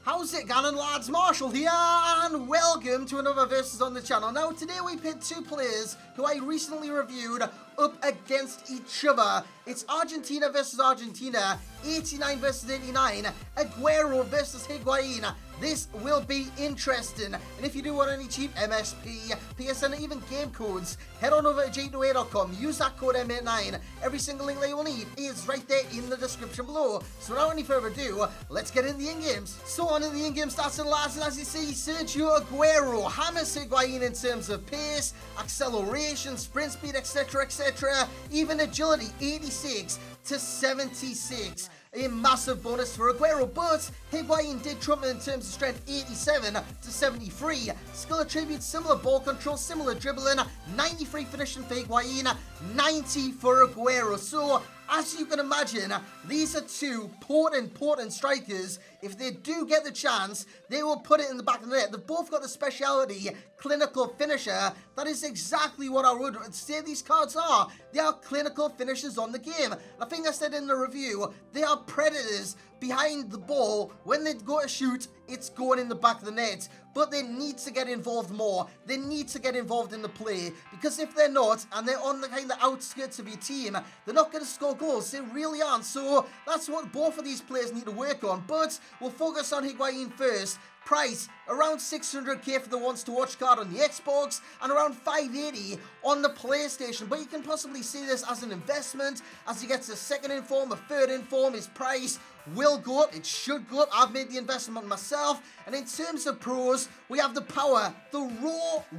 How's it going, lads? Marshall here, and welcome to another Versus on the channel. Now, today we pit two players who I recently reviewed up against each other. It's Argentina versus Argentina, 89 versus 89, Aguero versus Higuain. This will be interesting, and if you do want any cheap MSP, PSN, and even game codes, head on over to j2a.com, use that code M89. Every single link that you will need is right there in the description below. So without any further ado, let's get into the in-games. So on in the in-game stats and lads, and as you see, Sergio Aguero hammers Higuain in terms of pace, acceleration, sprint speed, etc, etc, even agility, 86 to 76. A massive bonus for Aguero, but Higuain did trump in terms of strength, 87 to 73. Skill attributes, similar ball control, similar dribbling, 93 finishing for Higuain, 90 for Aguero. So, as you can imagine, these are two potent strikers. If they do get the chance, they will put it in the back of the net. They've both got the speciality, clinical finisher. That is exactly what I would say these cards are. They are clinical finishers on the game. I think I said in the review, they are predators behind the ball. When they go to shoot, it's going in the back of the net. But they need to get involved more. They need to get involved in the play. Because if they're not, and they're on the kind of outskirts of your team, they're not going to score goals. They really aren't. So that's what both of these players need to work on. But we'll focus on Higuain first. Price, around 600k for the Wants to Watch card on the Xbox, and around 580 on the PlayStation. But you can possibly see this as an investment. As he gets a second inform, a third inform, his price will go up. It should go up. I've made the investment myself. And in terms of pros, we have the power. The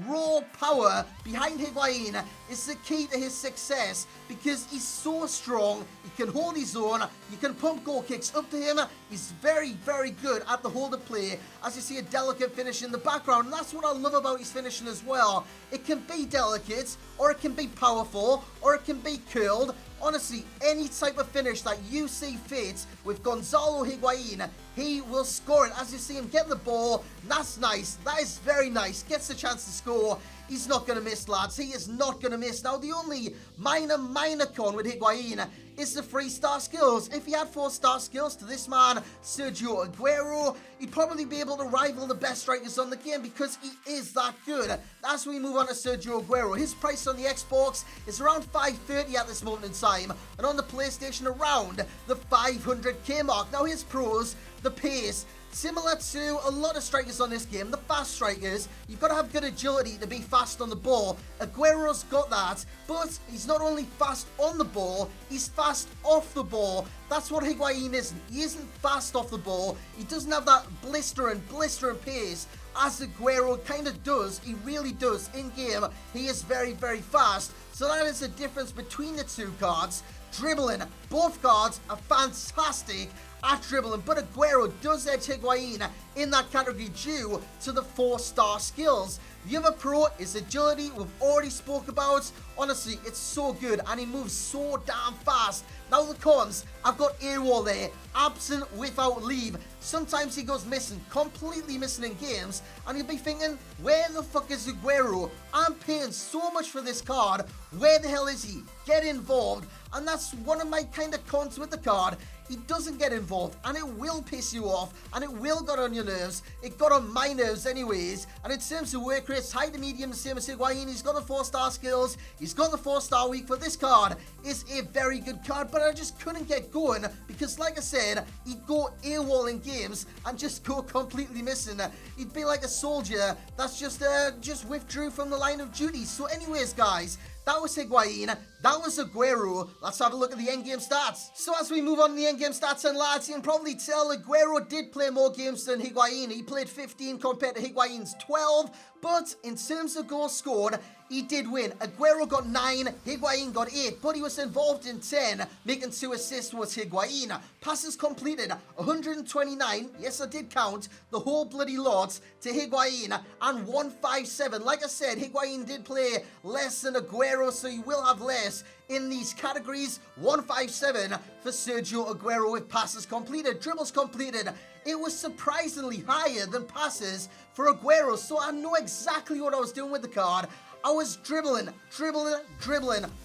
raw power behind Higuain is the key to his success, because he's so strong. He can hold his own. You can pump goal kicks up to him. He's very good at the hold of play. As you see, a delicate finish in the background, and that's what I love about his finishing as well. It can be delicate, or it can be powerful, or it can be curled. Honestly, any type of finish that you see fit with Gonzalo Higuain, he will score it. As you see him get the ball, that's nice. That is very nice. Gets the chance to score. He's not going to miss, lads. He is not going to miss. Now, the only minor con with Higuain is the 3-star skills. If he had 4-star skills to this man, Sergio Aguero, he'd probably be able to rival the best strikers on the game, because he is that good. As we move on to Sergio Aguero, his price on the Xbox is around 530 at this moment in time, and on the PlayStation around the 500k mark. Now, his pros, the pace, similar to a lot of strikers on this game, the fast strikers, you've got to have good agility to be fast on the ball. Aguero's got that, but he's not only fast on the ball, he's fast off the ball. That's what Higuain isn't. He isn't fast off the ball. He doesn't have that blistering pace as Aguero kind of does. He really does. In game, he is very fast. So that is the difference between the two cards. Dribbling, both cards are fantastic at dribbling, but Aguero does edge Higuain in that category due to the 4-star skills. The other pro is agility, we've already spoke about. Honestly, it's so good, and he moves so damn fast. Now the cons, I've got AWOL there, absent without leave. Sometimes he goes missing, completely missing in games, and you'll be thinking, where the fuck is Aguero? I'm paying so much for this card, where the hell is he? Get involved. And that's one of my kind of cons with the card. He doesn't get involved, and it will piss you off, and it will get on your nerves. It got on my nerves anyways. And in terms of work rates, high to medium, the same as Higuain. He's got the 4-star skills, he's got the 4-star week. For this card is a very good card, but I just couldn't get going, because like I said, he'd go AWOL in games and just go completely missing. He'd be like a soldier that's just withdrew from the line of duty. So anyways, guys, that was Higuain, that was Aguero. Let's have a look at the endgame stats. So as we move on to the endgame stats, and lads, you can probably tell Aguero did play more games than Higuain. He played 15 compared to Higuain's 12, but in terms of goals scored, he did win. Aguero got 9, Higuain got 8, but he was involved in 10, making 2 assists was Higuain. Passes completed, 129, yes I did count, the whole bloody lot to Higuain, and 157. Like I said, Higuain did play less than Aguero, so he will have less in these categories. 157 for Sergio Aguero with passes completed. Dribbles completed, it was surprisingly higher than passes for Aguero, so I know exactly what I was doing with the card. I was dribbling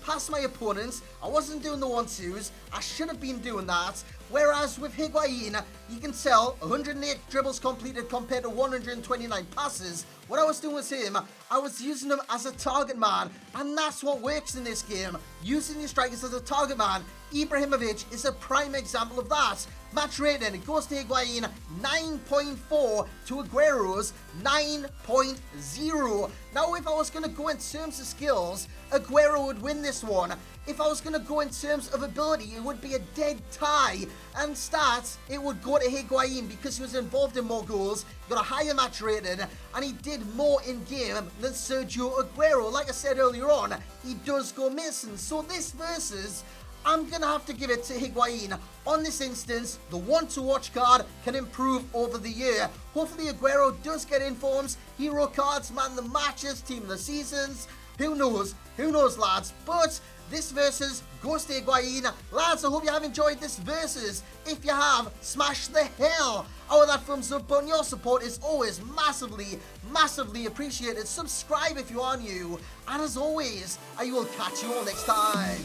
past my opponents. I wasn't doing the 1-2s. I should have been doing that. Whereas with Higuain, you can tell 108 dribbles completed compared to 129 passes. What I was doing with him, I was using him as a target man, and that's what works in this game. Using your strikers as a target man. Ibrahimovic is a prime example of that. Match rating goes to Higuain 9.4 to Aguero's 9.0. Now, if I was going to go in terms of skills, Aguero would win this one. If I was going to go in terms of ability, it would be a dead tie. And stats, it would go to Higuain because he was involved in more goals, got a higher match rating, and he did more in game than Sergio Aguero. Like I said earlier on, he does go missing. So this versus, I'm going to have to give it to Higuain. On this instance, the one to watch card can improve over the year. Hopefully Aguero does get informs, hero cards, man the matches, team of the seasons. Who knows? Who knows, lads? But this versus goes to Higuain. Lads, I hope you have enjoyed this versus. If you have, smash the hell out of that thumbs up button. Your support is always massively, massively appreciated. Subscribe if you are new. And as always, I will catch you all next time.